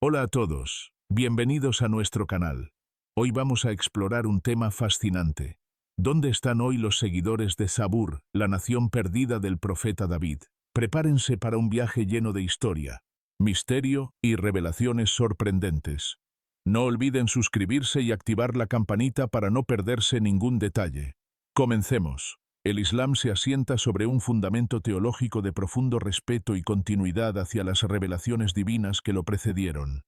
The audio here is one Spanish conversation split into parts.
Hola a todos, bienvenidos a nuestro canal. Hoy vamos a explorar un tema fascinante. ¿Dónde están hoy los seguidores de Zabur, la nación perdida del profeta David? Prepárense para un viaje lleno de historia, misterio y revelaciones sorprendentes. No olviden suscribirse y activar la campanita para no perderse ningún detalle. Comencemos. El Islam se asienta sobre un fundamento teológico de profundo respeto y continuidad hacia las revelaciones divinas que lo precedieron.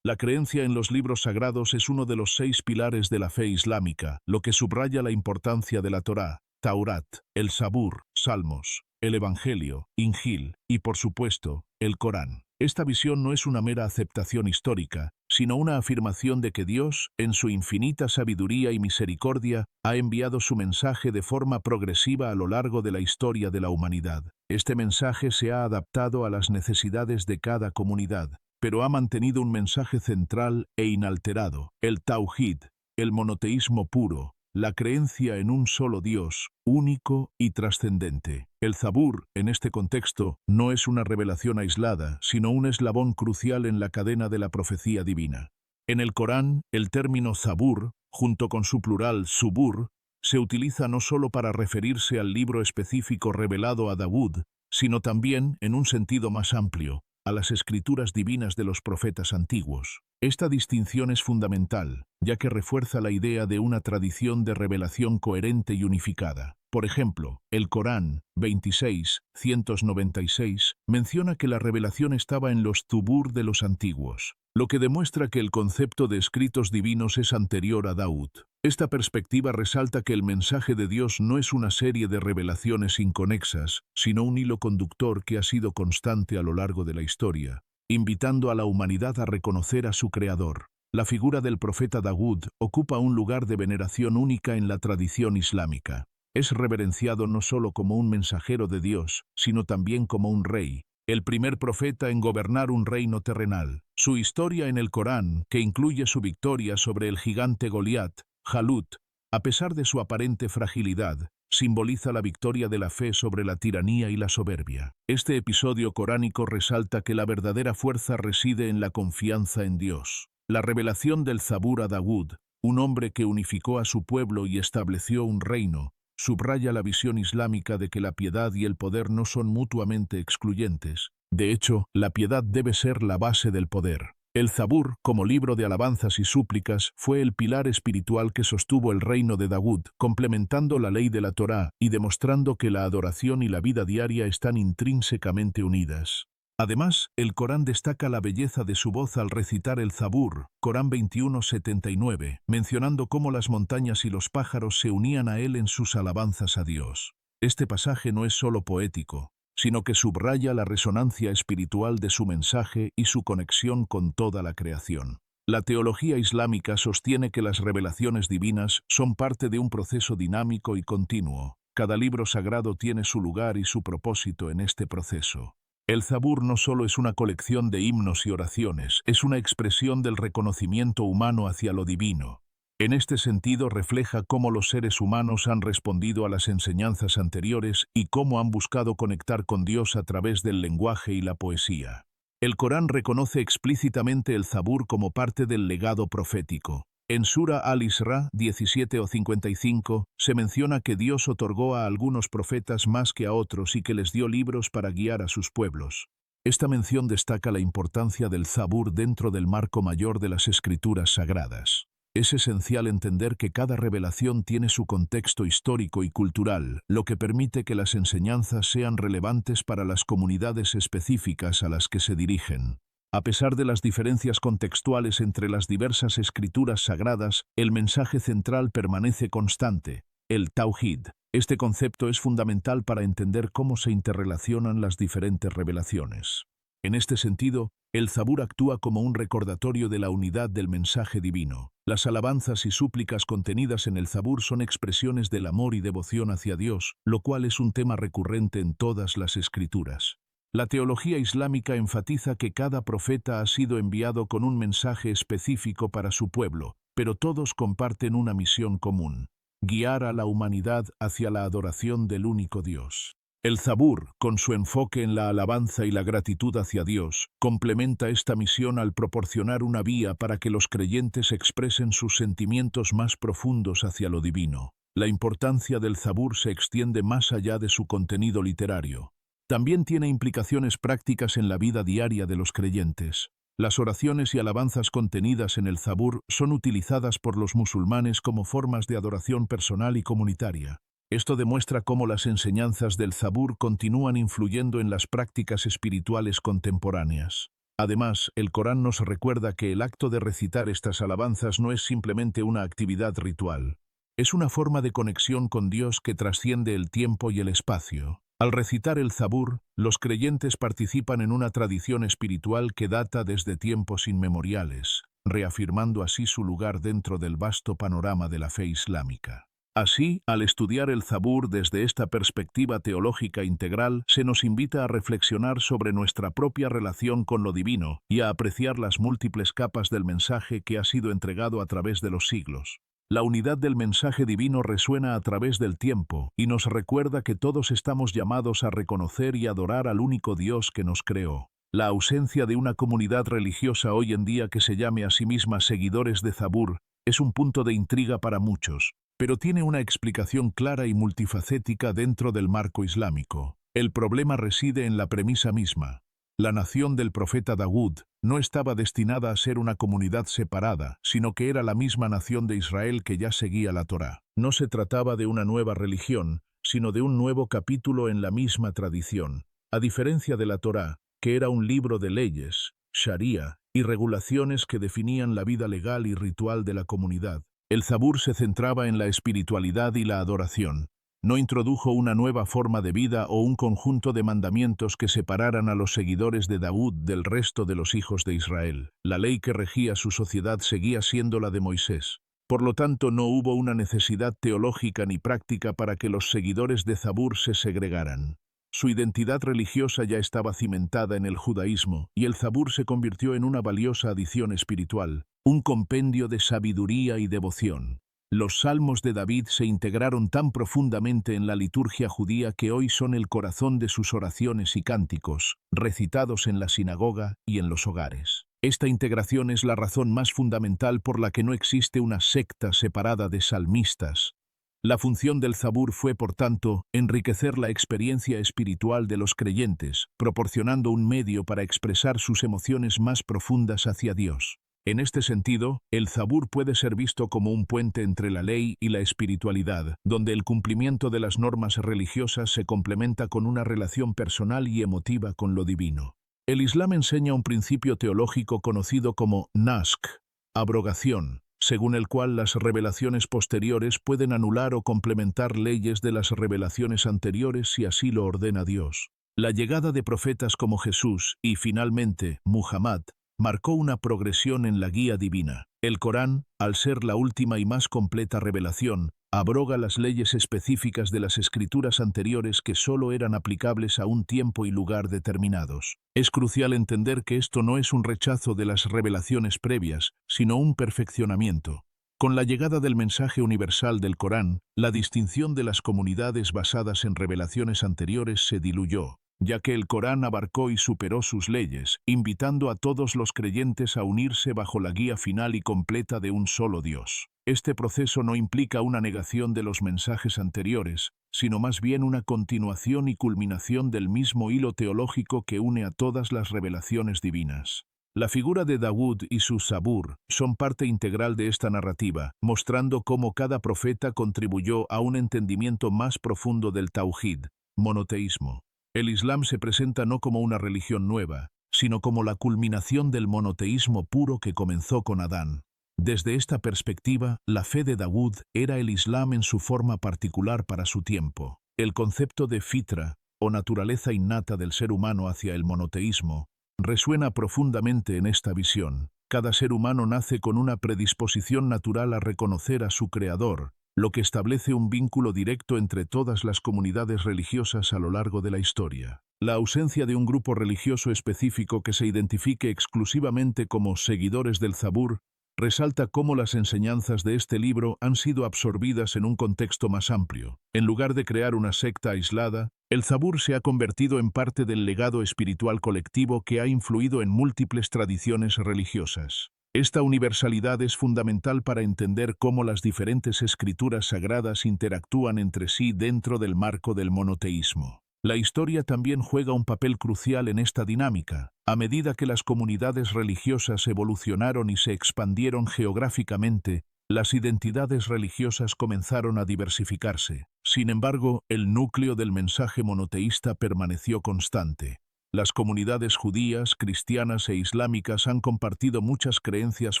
La creencia en los libros sagrados es uno de los 6 pilares de la fe islámica, lo que subraya la importancia de la Torá, Taurat, el Zabur, Salmos, el Evangelio, Injil y, por supuesto, el Corán. Esta visión no es una mera aceptación histórica, sino una afirmación de que Dios, en su infinita sabiduría y misericordia, ha enviado su mensaje de forma progresiva a lo largo de la historia de la humanidad. Este mensaje se ha adaptado a las necesidades de cada comunidad, pero ha mantenido un mensaje central e inalterado: el Tauhid, el monoteísmo puro, la creencia en un solo Dios, único y trascendente. El Zabur, en este contexto, no es una revelación aislada, sino un eslabón crucial en la cadena de la profecía divina. En el Corán, el término Zabur, junto con su plural Zubur, se utiliza no solo para referirse al libro específico revelado a Daud, sino también, en un sentido más amplio, a las escrituras divinas de los profetas antiguos. Esta distinción es fundamental, ya que refuerza la idea de una tradición de revelación coherente y unificada. Por ejemplo, el Corán 26:196 menciona que la revelación estaba en los Zubur de los antiguos, lo que demuestra que el concepto de escritos divinos es anterior a Daud. Esta perspectiva resalta que el mensaje de Dios no es una serie de revelaciones inconexas, sino un hilo conductor que ha sido constante a lo largo de la historia, invitando a la humanidad a reconocer a su creador. La figura del profeta Daud ocupa un lugar de veneración única en la tradición islámica. Es reverenciado no solo como un mensajero de Dios, sino también como un rey, el primer profeta en gobernar un reino terrenal. Su historia en el Corán, que incluye su victoria sobre el gigante Goliat, Jalut, a pesar de su aparente fragilidad, simboliza la victoria de la fe sobre la tiranía y la soberbia. Este episodio coránico resalta que la verdadera fuerza reside en la confianza en Dios. La revelación del Zabur a Daud, un hombre que unificó a su pueblo y estableció un reino, subraya la visión islámica de que la piedad y el poder no son mutuamente excluyentes. De hecho, la piedad debe ser la base del poder. El Zabur, como libro de alabanzas y súplicas, fue el pilar espiritual que sostuvo el reino de Daud, complementando la ley de la Torá y demostrando que la adoración y la vida diaria están intrínsecamente unidas. Además, el Corán destaca la belleza de su voz al recitar el Zabur, Corán 21:79, mencionando cómo las montañas y los pájaros se unían a él en sus alabanzas a Dios. Este pasaje no es solo poético, sino que subraya la resonancia espiritual de su mensaje y su conexión con toda la creación. La teología islámica sostiene que las revelaciones divinas son parte de un proceso dinámico y continuo. Cada libro sagrado tiene su lugar y su propósito en este proceso. El Zabur no solo es una colección de himnos y oraciones, es una expresión del reconocimiento humano hacia lo divino. En este sentido refleja cómo los seres humanos han respondido a las enseñanzas anteriores y cómo han buscado conectar con Dios a través del lenguaje y la poesía. El Corán reconoce explícitamente el Zabur como parte del legado profético. En Sura Al-Isra 17:55 se menciona que Dios otorgó a algunos profetas más que a otros y que les dio libros para guiar a sus pueblos. Esta mención destaca la importancia del Zabur dentro del marco mayor de las escrituras sagradas. Es esencial entender que cada revelación tiene su contexto histórico y cultural, lo que permite que las enseñanzas sean relevantes para las comunidades específicas a las que se dirigen. A pesar de las diferencias contextuales entre las diversas escrituras sagradas, el mensaje central permanece constante: el Tauhid. Este concepto es fundamental para entender cómo se interrelacionan las diferentes revelaciones. En este sentido, el Zabur actúa como un recordatorio de la unidad del mensaje divino. Las alabanzas y súplicas contenidas en el Zabur son expresiones del amor y devoción hacia Dios, lo cual es un tema recurrente en todas las escrituras. La teología islámica enfatiza que cada profeta ha sido enviado con un mensaje específico para su pueblo, pero todos comparten una misión común: guiar a la humanidad hacia la adoración del único Dios. El Zabur, con su enfoque en la alabanza y la gratitud hacia Dios, complementa esta misión al proporcionar una vía para que los creyentes expresen sus sentimientos más profundos hacia lo divino. La importancia del Zabur se extiende más allá de su contenido literario. También tiene implicaciones prácticas en la vida diaria de los creyentes. Las oraciones y alabanzas contenidas en el Zabur son utilizadas por los musulmanes como formas de adoración personal y comunitaria. Esto demuestra cómo las enseñanzas del Zabur continúan influyendo en las prácticas espirituales contemporáneas. Además, el Corán nos recuerda que el acto de recitar estas alabanzas no es simplemente una actividad ritual. Es una forma de conexión con Dios que trasciende el tiempo y el espacio. Al recitar el Zabur, los creyentes participan en una tradición espiritual que data desde tiempos inmemoriales, reafirmando así su lugar dentro del vasto panorama de la fe islámica. Así, al estudiar el Zabur desde esta perspectiva teológica integral, se nos invita a reflexionar sobre nuestra propia relación con lo divino y a apreciar las múltiples capas del mensaje que ha sido entregado a través de los siglos. La unidad del mensaje divino resuena a través del tiempo y nos recuerda que todos estamos llamados a reconocer y adorar al único Dios que nos creó. La ausencia de una comunidad religiosa hoy en día que se llame a sí misma seguidores de Zabur es un punto de intriga para muchos, pero tiene una explicación clara y multifacética dentro del marco islámico. El problema reside en la premisa misma. La nación del profeta Daud no estaba destinada a ser una comunidad separada, sino que era la misma nación de Israel que ya seguía la Torá. No se trataba de una nueva religión, sino de un nuevo capítulo en la misma tradición. A diferencia de la Torá, que era un libro de leyes, sharia, y regulaciones que definían la vida legal y ritual de la comunidad, el Zabur se centraba en la espiritualidad y la adoración. No introdujo una nueva forma de vida o un conjunto de mandamientos que separaran a los seguidores de Daud del resto de los hijos de Israel. La ley que regía su sociedad seguía siendo la de Moisés. Por lo tanto, no hubo una necesidad teológica ni práctica para que los seguidores de Zabur se segregaran. Su identidad religiosa ya estaba cimentada en el judaísmo, y el Zabur se convirtió en una valiosa adición espiritual, un compendio de sabiduría y devoción. Los salmos de David se integraron tan profundamente en la liturgia judía que hoy son el corazón de sus oraciones y cánticos, recitados en la sinagoga y en los hogares. Esta integración es la razón más fundamental por la que no existe una secta separada de salmistas. La función del Zabur fue, por tanto, enriquecer la experiencia espiritual de los creyentes, proporcionando un medio para expresar sus emociones más profundas hacia Dios. En este sentido, el Zabur puede ser visto como un puente entre la ley y la espiritualidad, donde el cumplimiento de las normas religiosas se complementa con una relación personal y emotiva con lo divino. El Islam enseña un principio teológico conocido como naskh, abrogación, según el cual las revelaciones posteriores pueden anular o complementar leyes de las revelaciones anteriores si así lo ordena Dios. La llegada de profetas como Jesús y, finalmente, Muhammad, marcó una progresión en la guía divina. El Corán, al ser la última y más completa revelación, abroga las leyes específicas de las escrituras anteriores que solo eran aplicables a un tiempo y lugar determinados. Es crucial entender que esto no es un rechazo de las revelaciones previas, sino un perfeccionamiento. Con la llegada del mensaje universal del Corán, la distinción de las comunidades basadas en revelaciones anteriores se diluyó, ya que el Corán abarcó y superó sus leyes, invitando a todos los creyentes a unirse bajo la guía final y completa de un solo Dios. Este proceso no implica una negación de los mensajes anteriores, sino más bien una continuación y culminación del mismo hilo teológico que une a todas las revelaciones divinas. La figura de Daud y su Zabur son parte integral de esta narrativa, mostrando cómo cada profeta contribuyó a un entendimiento más profundo del Tauhid, monoteísmo. El Islam se presenta no como una religión nueva, sino como la culminación del monoteísmo puro que comenzó con Adán. Desde esta perspectiva, la fe de Daud era el Islam en su forma particular para su tiempo. El concepto de fitra, o naturaleza innata del ser humano hacia el monoteísmo, resuena profundamente en esta visión. Cada ser humano nace con una predisposición natural a reconocer a su Creador, lo que establece un vínculo directo entre todas las comunidades religiosas a lo largo de la historia. La ausencia de un grupo religioso específico que se identifique exclusivamente como seguidores del Zabur resalta cómo las enseñanzas de este libro han sido absorbidas en un contexto más amplio. En lugar de crear una secta aislada, El Zabur se ha convertido en parte del legado espiritual colectivo que ha influido en múltiples tradiciones religiosas. Esta universalidad es fundamental para entender cómo las diferentes escrituras sagradas interactúan entre sí dentro del marco del monoteísmo. La historia también juega un papel crucial en esta dinámica. A medida que las comunidades religiosas evolucionaron y se expandieron geográficamente, las identidades religiosas comenzaron a diversificarse. Sin embargo, el núcleo del mensaje monoteísta permaneció constante. Las comunidades judías, cristianas e islámicas han compartido muchas creencias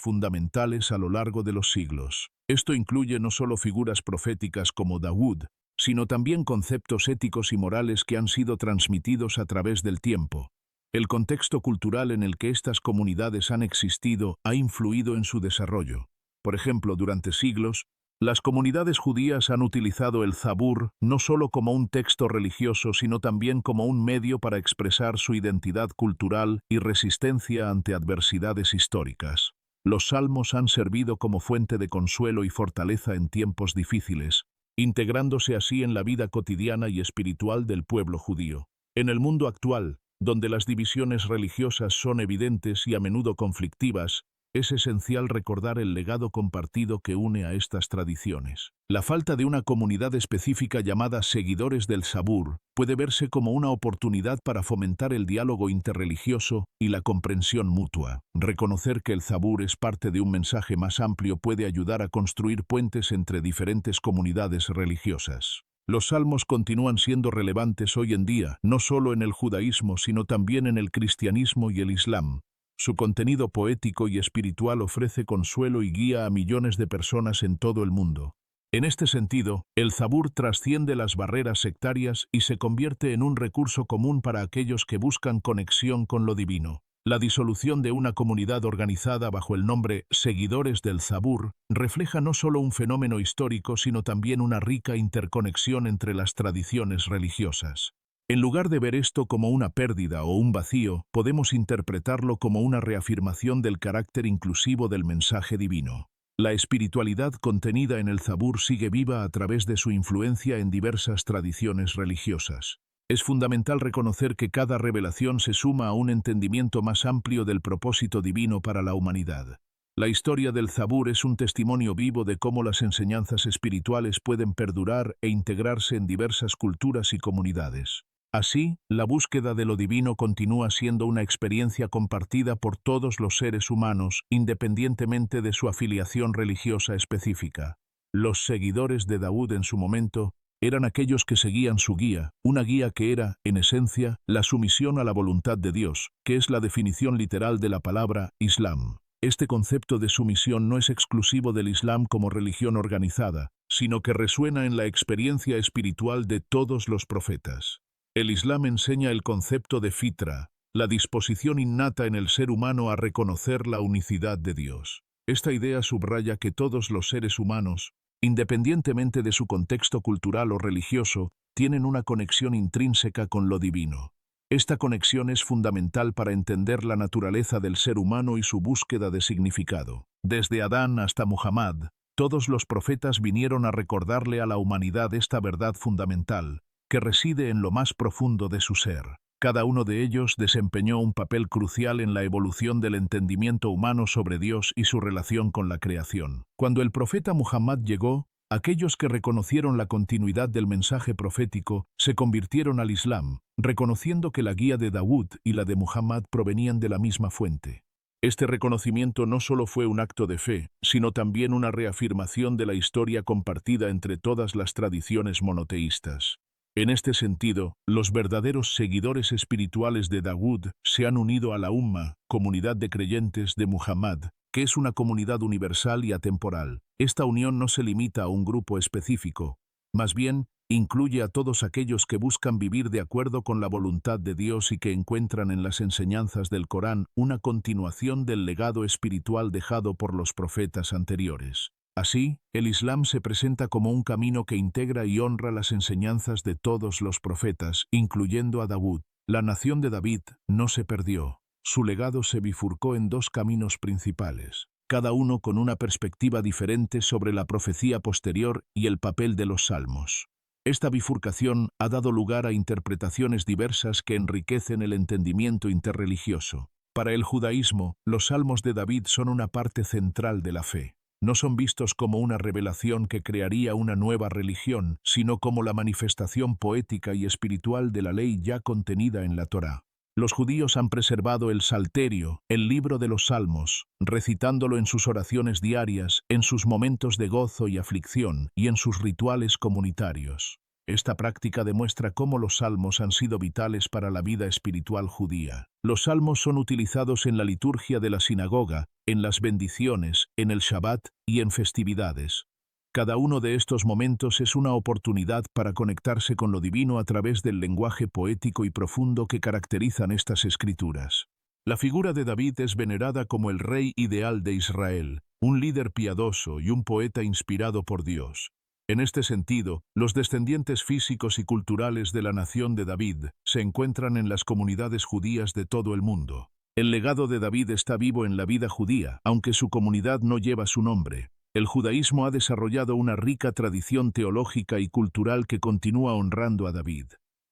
fundamentales a lo largo de los siglos. Esto incluye no solo figuras proféticas como Dawud, sino también conceptos éticos y morales que han sido transmitidos a través del tiempo. El contexto cultural en el que estas comunidades han existido ha influido en su desarrollo. Por ejemplo, durante siglos, las comunidades judías han utilizado el Zabur no solo como un texto religioso, sino también como un medio para expresar su identidad cultural y resistencia ante adversidades históricas. Los salmos han servido como fuente de consuelo y fortaleza en tiempos difíciles, integrándose así en la vida cotidiana y espiritual del pueblo judío. En el mundo actual, donde las divisiones religiosas son evidentes y a menudo conflictivas, es esencial recordar el legado compartido que une a estas tradiciones. La falta de una comunidad específica llamada seguidores del Zabur puede verse como una oportunidad para fomentar el diálogo interreligioso y la comprensión mutua. Reconocer que el Zabur es parte de un mensaje más amplio puede ayudar a construir puentes entre diferentes comunidades religiosas. Los salmos continúan siendo relevantes hoy en día, no solo en el judaísmo, sino también en el cristianismo y el islam. Su contenido poético y espiritual ofrece consuelo y guía a millones de personas en todo el mundo. En este sentido, el Zabur trasciende las barreras sectarias y se convierte en un recurso común para aquellos que buscan conexión con lo divino. La disolución de una comunidad organizada bajo el nombre Seguidores del Zabur refleja no solo un fenómeno histórico, sino también una rica interconexión entre las tradiciones religiosas. En lugar de ver esto como una pérdida o un vacío, podemos interpretarlo como una reafirmación del carácter inclusivo del mensaje divino. La espiritualidad contenida en el Zabur sigue viva a través de su influencia en diversas tradiciones religiosas. Es fundamental reconocer que cada revelación se suma a un entendimiento más amplio del propósito divino para la humanidad. La historia del Zabur es un testimonio vivo de cómo las enseñanzas espirituales pueden perdurar e integrarse en diversas culturas y comunidades. Así, la búsqueda de lo divino continúa siendo una experiencia compartida por todos los seres humanos, independientemente de su afiliación religiosa específica. Los seguidores de Dawud en su momento eran aquellos que seguían su guía, una guía que era, en esencia, la sumisión a la voluntad de Dios, que es la definición literal de la palabra Islam. Este concepto de sumisión no es exclusivo del Islam como religión organizada, sino que resuena en la experiencia espiritual de todos los profetas. El Islam enseña el concepto de fitra, la disposición innata en el ser humano a reconocer la unicidad de Dios. Esta idea subraya que todos los seres humanos, independientemente de su contexto cultural o religioso, tienen una conexión intrínseca con lo divino. Esta conexión es fundamental para entender la naturaleza del ser humano y su búsqueda de significado. Desde Adán hasta Muhammad, todos los profetas vinieron a recordarle a la humanidad esta verdad fundamental, que reside en lo más profundo de su ser. Cada uno de ellos desempeñó un papel crucial en la evolución del entendimiento humano sobre Dios y su relación con la creación. Cuando el profeta Muhammad llegó, aquellos que reconocieron la continuidad del mensaje profético se convirtieron al Islam, reconociendo que la guía de Dawud y la de Muhammad provenían de la misma fuente. Este reconocimiento no solo fue un acto de fe, sino también una reafirmación de la historia compartida entre todas las tradiciones monoteístas. En este sentido, los verdaderos seguidores espirituales de Dawud se han unido a la Umma, comunidad de creyentes de Muhammad, que es una comunidad universal y atemporal. Esta unión no se limita a un grupo específico, más bien, incluye a todos aquellos que buscan vivir de acuerdo con la voluntad de Dios y que encuentran en las enseñanzas del Corán una continuación del legado espiritual dejado por los profetas anteriores. Así, el Islam se presenta como un camino que integra y honra las enseñanzas de todos los profetas, incluyendo a Dawud. La nación de David no se perdió. Su legado se bifurcó en dos caminos principales, cada uno con una perspectiva diferente sobre la profecía posterior y el papel de los salmos. Esta bifurcación ha dado lugar a interpretaciones diversas que enriquecen el entendimiento interreligioso. Para el judaísmo, los salmos de David son una parte central de la fe. No son vistos como una revelación que crearía una nueva religión, sino como la manifestación poética y espiritual de la ley ya contenida en la Torá. Los judíos han preservado el Salterio, el libro de los Salmos, recitándolo en sus oraciones diarias, en sus momentos de gozo y aflicción, y en sus rituales comunitarios. Esta práctica demuestra cómo los salmos han sido vitales para la vida espiritual judía. Los salmos son utilizados en la liturgia de la sinagoga, en las bendiciones, en el Shabbat y en festividades. Cada uno de estos momentos es una oportunidad para conectarse con lo divino a través del lenguaje poético y profundo que caracterizan estas escrituras. La figura de David es venerada como el rey ideal de Israel, un líder piadoso y un poeta inspirado por Dios. En este sentido, los descendientes físicos y culturales de la nación de David se encuentran en las comunidades judías de todo el mundo. El legado de David está vivo en la vida judía, aunque su comunidad no lleva su nombre. El judaísmo ha desarrollado una rica tradición teológica y cultural que continúa honrando a David.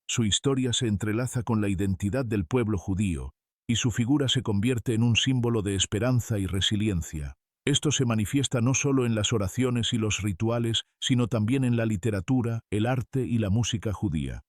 Su historia se entrelaza con la identidad del pueblo judío, y su figura se convierte en un símbolo de esperanza y resiliencia. Esto se manifiesta no solo en las oraciones y los rituales, sino también en la literatura, el arte y la música judía.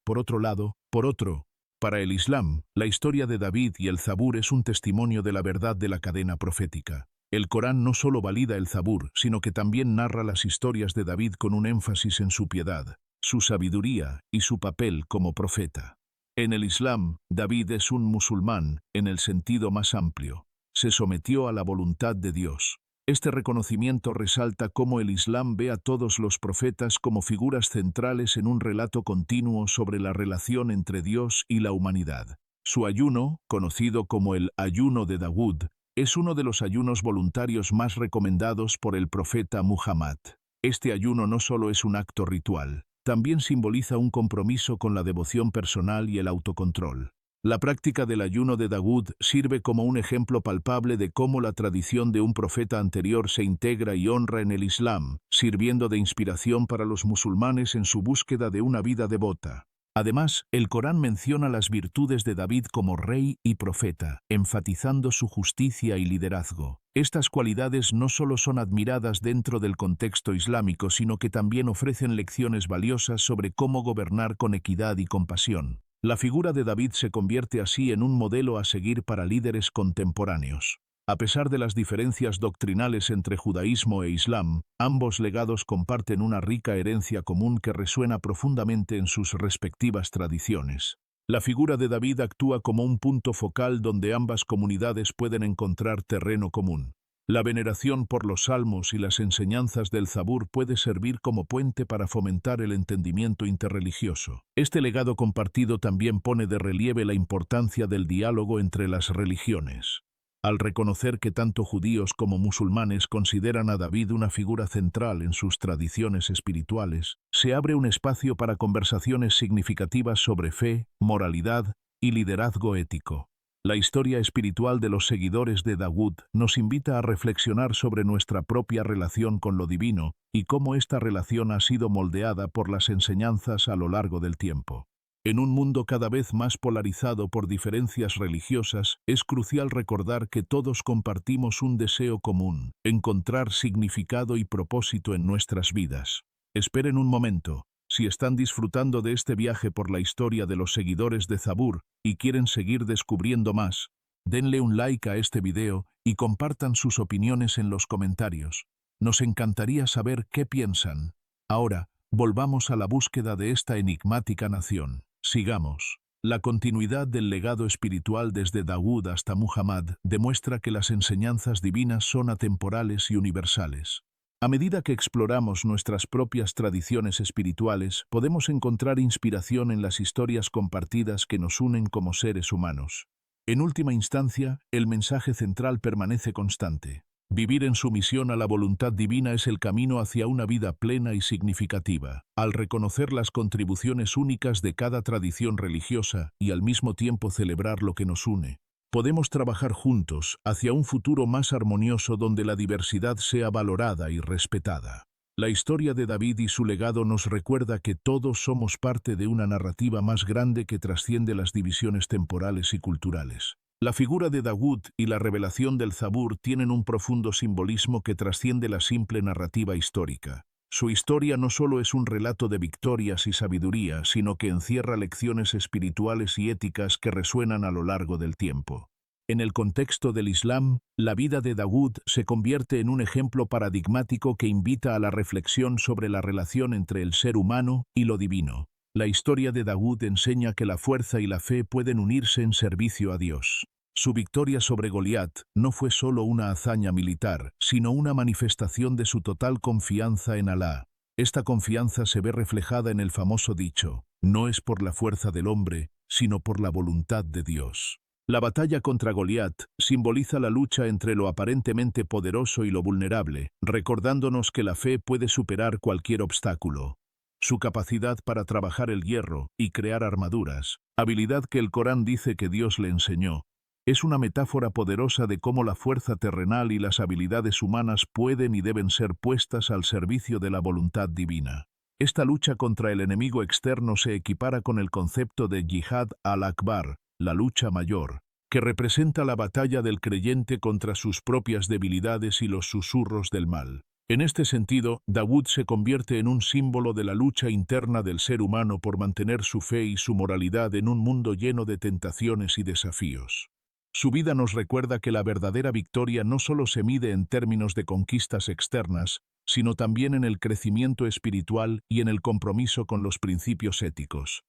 Para el Islam, la historia de David y el Zabur es un testimonio de la verdad de la cadena profética. El Corán no solo valida el Zabur, sino que también narra las historias de David con un énfasis en su piedad, su sabiduría y su papel como profeta. En el Islam, David es un musulmán en el sentido más amplio. Se sometió a la voluntad de Dios. Este reconocimiento resalta cómo el Islam ve a todos los profetas como figuras centrales en un relato continuo sobre la relación entre Dios y la humanidad. Su ayuno, conocido como el ayuno de Dawud, es uno de los ayunos voluntarios más recomendados por el profeta Muhammad. Este ayuno no solo es un acto ritual, también simboliza un compromiso con la devoción personal y el autocontrol. La práctica del ayuno de Dawud sirve como un ejemplo palpable de cómo la tradición de un profeta anterior se integra y honra en el Islam, sirviendo de inspiración para los musulmanes en su búsqueda de una vida devota. Además, el Corán menciona las virtudes de David como rey y profeta, enfatizando su justicia y liderazgo. Estas cualidades no solo son admiradas dentro del contexto islámico, sino que también ofrecen lecciones valiosas sobre cómo gobernar con equidad y compasión. La figura de David se convierte así en un modelo a seguir para líderes contemporáneos. A pesar de las diferencias doctrinales entre judaísmo e islam, ambos legados comparten una rica herencia común que resuena profundamente en sus respectivas tradiciones. La figura de David actúa como un punto focal donde ambas comunidades pueden encontrar terreno común. La veneración por los salmos y las enseñanzas del Zabur puede servir como puente para fomentar el entendimiento interreligioso. Este legado compartido también pone de relieve la importancia del diálogo entre las religiones. Al reconocer que tanto judíos como musulmanes consideran a David una figura central en sus tradiciones espirituales, se abre un espacio para conversaciones significativas sobre fe, moralidad y liderazgo ético. La historia espiritual de los seguidores de Dawud nos invita a reflexionar sobre nuestra propia relación con lo divino y cómo esta relación ha sido moldeada por las enseñanzas a lo largo del tiempo. En un mundo cada vez más polarizado por diferencias religiosas, es crucial recordar que todos compartimos un deseo común: encontrar significado y propósito en nuestras vidas. Esperen un momento. Si están disfrutando de este viaje por la historia de los seguidores de Zabur y quieren seguir descubriendo más, denle un like a este video y compartan sus opiniones en los comentarios. Nos encantaría saber qué piensan. Ahora, volvamos a la búsqueda de esta enigmática nación. Sigamos. La continuidad del legado espiritual desde Dawud hasta Muhammad demuestra que las enseñanzas divinas son atemporales y universales. A medida que exploramos nuestras propias tradiciones espirituales, podemos encontrar inspiración en las historias compartidas que nos unen como seres humanos. En última instancia, el mensaje central permanece constante. Vivir en sumisión a la voluntad divina es el camino hacia una vida plena y significativa. Al reconocer las contribuciones únicas de cada tradición religiosa y al mismo tiempo celebrar lo que nos une, podemos trabajar juntos hacia un futuro más armonioso donde la diversidad sea valorada y respetada. La historia de David y su legado nos recuerda que todos somos parte de una narrativa más grande que trasciende las divisiones temporales y culturales. La figura de Daud y la revelación del Zabur tienen un profundo simbolismo que trasciende la simple narrativa histórica. Su historia no solo es un relato de victorias y sabiduría, sino que encierra lecciones espirituales y éticas que resuenan a lo largo del tiempo. En el contexto del Islam, la vida de Daud se convierte en un ejemplo paradigmático que invita a la reflexión sobre la relación entre el ser humano y lo divino. La historia de Daud enseña que la fuerza y la fe pueden unirse en servicio a Dios. Su victoria sobre Goliat no fue solo una hazaña militar, sino una manifestación de su total confianza en Alá. Esta confianza se ve reflejada en el famoso dicho: no es por la fuerza del hombre, sino por la voluntad de Dios. La batalla contra Goliat simboliza la lucha entre lo aparentemente poderoso y lo vulnerable, recordándonos que la fe puede superar cualquier obstáculo. Su capacidad para trabajar el hierro y crear armaduras, habilidad que el Corán dice que Dios le enseñó, es una metáfora poderosa de cómo la fuerza terrenal y las habilidades humanas pueden y deben ser puestas al servicio de la voluntad divina. Esta lucha contra el enemigo externo se equipara con el concepto de Yihad al-Akbar, la lucha mayor, que representa la batalla del creyente contra sus propias debilidades y los susurros del mal. En este sentido, Daud se convierte en un símbolo de la lucha interna del ser humano por mantener su fe y su moralidad en un mundo lleno de tentaciones y desafíos. Su vida nos recuerda que la verdadera victoria no solo se mide en términos de conquistas externas, sino también en el crecimiento espiritual y en el compromiso con los principios éticos.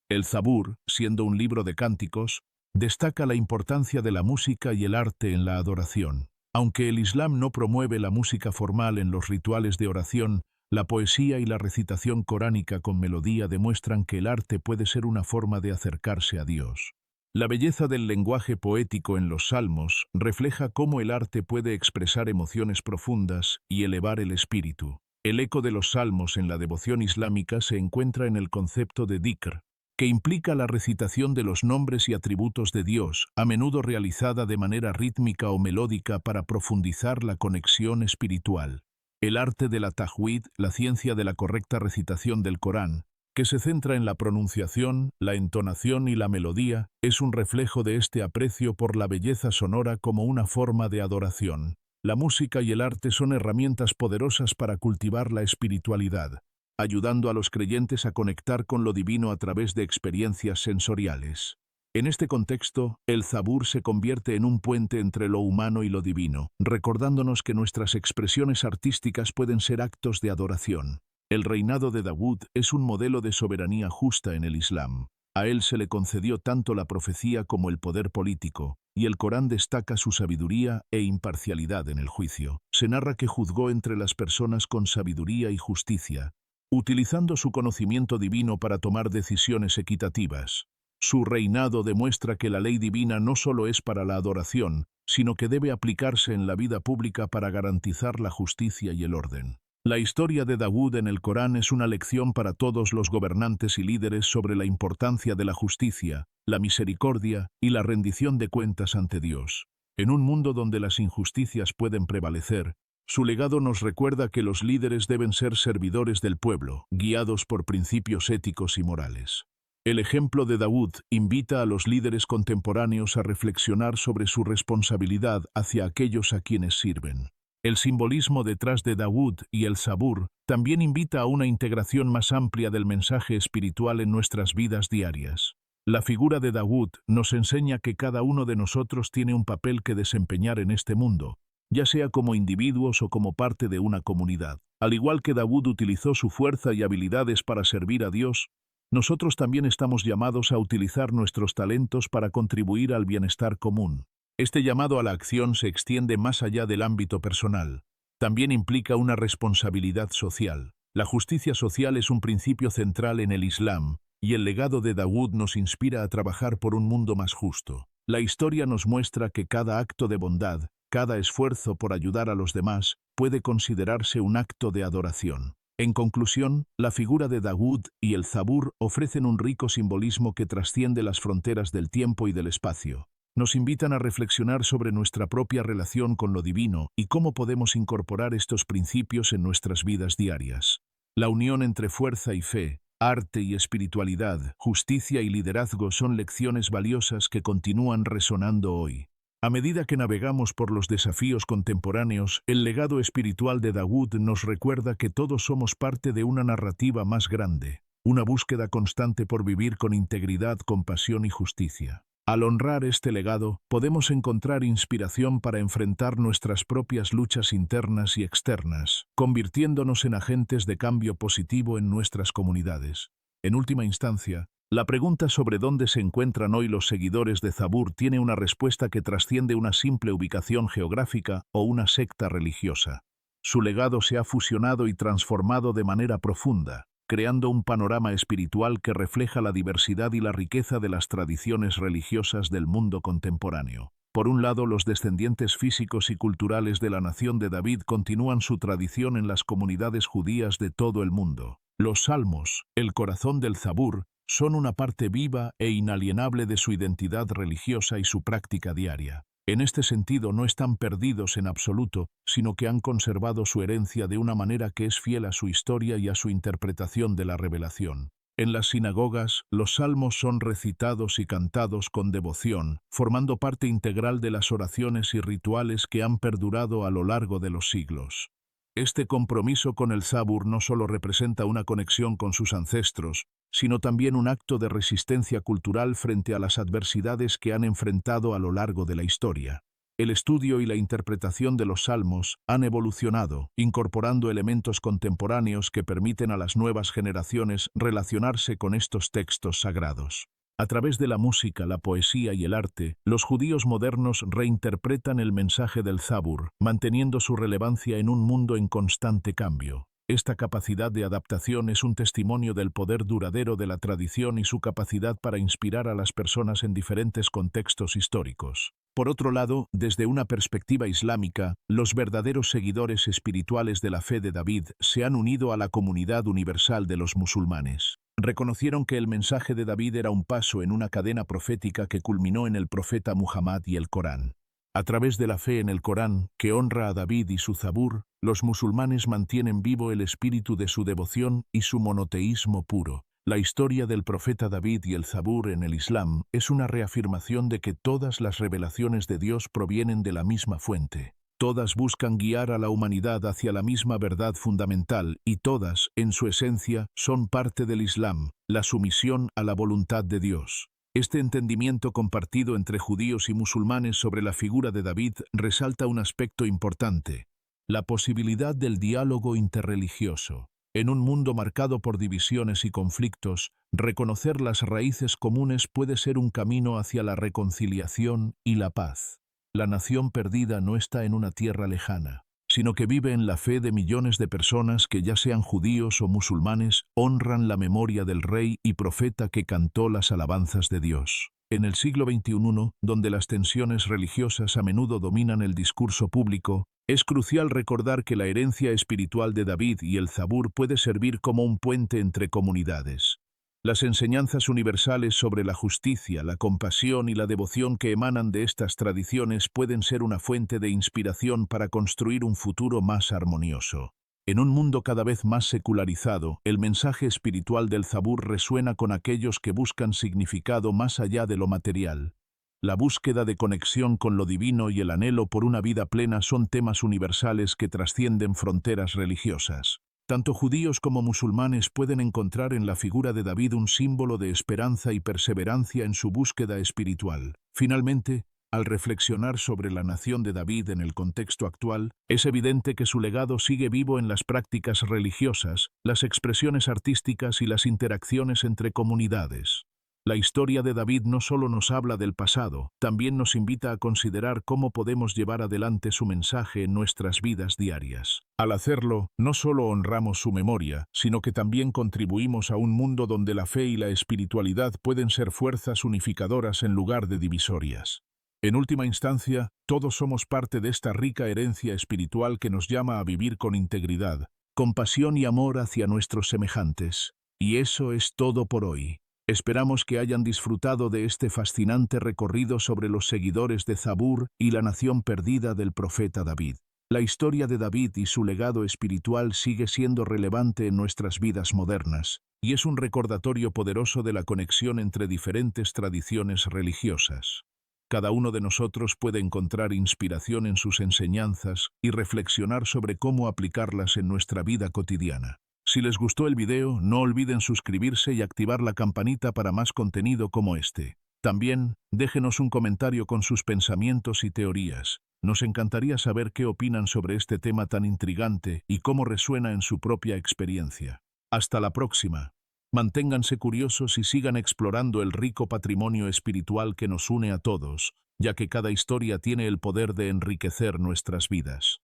El Zabur, siendo un libro de cánticos, destaca la importancia de la música y el arte en la adoración. Aunque el Islam no promueve la música formal en los rituales de oración, la poesía y la recitación coránica con melodía demuestran que el arte puede ser una forma de acercarse a Dios. La belleza del lenguaje poético en los salmos refleja cómo el arte puede expresar emociones profundas y elevar el espíritu. El eco de los salmos en la devoción islámica se encuentra en el concepto de dhikr, que implica la recitación de los nombres y atributos de Dios, a menudo realizada de manera rítmica o melódica para profundizar la conexión espiritual. El arte de la tajwid, la ciencia de la correcta recitación del Corán, que se centra en la pronunciación, la entonación y la melodía, es un reflejo de este aprecio por la belleza sonora como una forma de adoración. La música y el arte son herramientas poderosas para cultivar la espiritualidad, ayudando a los creyentes a conectar con lo divino a través de experiencias sensoriales. En este contexto, el Zabur se convierte en un puente entre lo humano y lo divino, recordándonos que nuestras expresiones artísticas pueden ser actos de adoración. El reinado de Daud es un modelo de soberanía justa en el Islam. A él se le concedió tanto la profecía como el poder político, y el Corán destaca su sabiduría e imparcialidad en el juicio. Se narra que juzgó entre las personas con sabiduría y justicia, utilizando su conocimiento divino para tomar decisiones equitativas. Su reinado demuestra que la ley divina no solo es para la adoración, sino que debe aplicarse en la vida pública para garantizar la justicia y el orden. La historia de Daud en el Corán es una lección para todos los gobernantes y líderes sobre la importancia de la justicia, la misericordia y la rendición de cuentas ante Dios. En un mundo donde las injusticias pueden prevalecer, su legado nos recuerda que los líderes deben ser servidores del pueblo, guiados por principios éticos y morales. El ejemplo de Daud invita a los líderes contemporáneos a reflexionar sobre su responsabilidad hacia aquellos a quienes sirven. El simbolismo detrás de Daud y el Zabur también invita a una integración más amplia del mensaje espiritual en nuestras vidas diarias. La figura de Daud nos enseña que cada uno de nosotros tiene un papel que desempeñar en este mundo, ya sea como individuos o como parte de una comunidad. Al igual que Daud utilizó su fuerza y habilidades para servir a Dios, nosotros también estamos llamados a utilizar nuestros talentos para contribuir al bienestar común. Este llamado a la acción se extiende más allá del ámbito personal. También implica una responsabilidad social. La justicia social es un principio central en el Islam, y el legado de Daud nos inspira a trabajar por un mundo más justo. La historia nos muestra que cada acto de bondad, cada esfuerzo por ayudar a los demás, puede considerarse un acto de adoración. En conclusión, la figura de Daud y el Zabur ofrecen un rico simbolismo que trasciende las fronteras del tiempo y del espacio. nos invitan a reflexionar sobre nuestra propia relación con lo divino y cómo podemos incorporar estos principios en nuestras vidas diarias. La unión entre fuerza y fe, arte y espiritualidad, justicia y liderazgo son lecciones valiosas que continúan resonando hoy. A medida que navegamos por los desafíos contemporáneos, el legado espiritual de Dawood nos recuerda que todos somos parte de una narrativa más grande, una búsqueda constante por vivir con integridad, compasión y justicia. Al honrar este legado, podemos encontrar inspiración para enfrentar nuestras propias luchas internas y externas, convirtiéndonos en agentes de cambio positivo en nuestras comunidades. En última instancia, la pregunta sobre dónde se encuentran hoy los seguidores de Zabur tiene una respuesta que trasciende una simple ubicación geográfica o una secta religiosa. Su legado se ha fusionado y transformado de manera profunda, creando un panorama espiritual que refleja la diversidad y la riqueza de las tradiciones religiosas del mundo contemporáneo. Por un lado, los descendientes físicos y culturales de la nación de David continúan su tradición en las comunidades judías de todo el mundo. Los salmos, el corazón del Zabur, son una parte viva e inalienable de su identidad religiosa y su práctica diaria. En este sentido, no están perdidos en absoluto, sino que han conservado su herencia de una manera que es fiel a su historia y a su interpretación de la revelación. En las sinagogas, los salmos son recitados y cantados con devoción, formando parte integral de las oraciones y rituales que han perdurado a lo largo de los siglos. Este compromiso con el Zabur no solo representa una conexión con sus ancestros, sino también un acto de resistencia cultural frente a las adversidades que han enfrentado a lo largo de la historia. El estudio y la interpretación de los salmos han evolucionado, incorporando elementos contemporáneos que permiten a las nuevas generaciones relacionarse con estos textos sagrados. A través de la música, la poesía y el arte, los judíos modernos reinterpretan el mensaje del Zabur, manteniendo su relevancia en un mundo en constante cambio. Esta capacidad de adaptación es un testimonio del poder duradero de la tradición y su capacidad para inspirar a las personas en diferentes contextos históricos. Por otro lado, desde una perspectiva islámica, los verdaderos seguidores espirituales de la fe de David se han unido a la comunidad universal de los musulmanes. Reconocieron que el mensaje de David era un paso en una cadena profética que culminó en el profeta Muhammad y el Corán. A través de la fe en el Corán, que honra a David y su Zabur, los musulmanes mantienen vivo el espíritu de su devoción y su monoteísmo puro. La historia del profeta David y el Zabur en el Islam es una reafirmación de que todas las revelaciones de Dios provienen de la misma fuente. Todas buscan guiar a la humanidad hacia la misma verdad fundamental y todas, en su esencia, son parte del Islam, la sumisión a la voluntad de Dios. Este entendimiento compartido entre judíos y musulmanes sobre la figura de David resalta un aspecto importante: la posibilidad del diálogo interreligioso. En un mundo marcado por divisiones y conflictos, reconocer las raíces comunes puede ser un camino hacia la reconciliación y la paz. La nación perdida no está en una tierra lejana, sino que vive en la fe de millones de personas que, ya sean judíos o musulmanes, honran la memoria del rey y profeta que cantó las alabanzas de Dios. En el siglo XXI, donde las tensiones religiosas a menudo dominan el discurso público, es crucial recordar que la herencia espiritual de David y el Zabur puede servir como un puente entre comunidades. Las enseñanzas universales sobre la justicia, la compasión y la devoción que emanan de estas tradiciones pueden ser una fuente de inspiración para construir un futuro más armonioso. En un mundo cada vez más secularizado, el mensaje espiritual del Zabur resuena con aquellos que buscan significado más allá de lo material. La búsqueda de conexión con lo divino y el anhelo por una vida plena son temas universales que trascienden fronteras religiosas. Tanto judíos como musulmanes pueden encontrar en la figura de David un símbolo de esperanza y perseverancia en su búsqueda espiritual. Finalmente, al reflexionar sobre la nación de David en el contexto actual, es evidente que su legado sigue vivo en las prácticas religiosas, las expresiones artísticas y las interacciones entre comunidades. La historia de David no solo nos habla del pasado, también nos invita a considerar cómo podemos llevar adelante su mensaje en nuestras vidas diarias. Al hacerlo, no solo honramos su memoria, sino que también contribuimos a un mundo donde la fe y la espiritualidad pueden ser fuerzas unificadoras en lugar de divisorias. En última instancia, todos somos parte de esta rica herencia espiritual que nos llama a vivir con integridad, compasión y amor hacia nuestros semejantes. Y eso es todo por hoy. Esperamos que hayan disfrutado de este fascinante recorrido sobre los seguidores de Zabur y la nación perdida del profeta David. La historia de David y su legado espiritual sigue siendo relevante en nuestras vidas modernas, y es un recordatorio poderoso de la conexión entre diferentes tradiciones religiosas. Cada uno de nosotros puede encontrar inspiración en sus enseñanzas y reflexionar sobre cómo aplicarlas en nuestra vida cotidiana. Si les gustó el video, no olviden suscribirse y activar la campanita para más contenido como este. También, déjenos un comentario con sus pensamientos y teorías. Nos encantaría saber qué opinan sobre este tema tan intrigante y cómo resuena en su propia experiencia. Hasta la próxima. Manténganse curiosos y sigan explorando el rico patrimonio espiritual que nos une a todos, ya que cada historia tiene el poder de enriquecer nuestras vidas.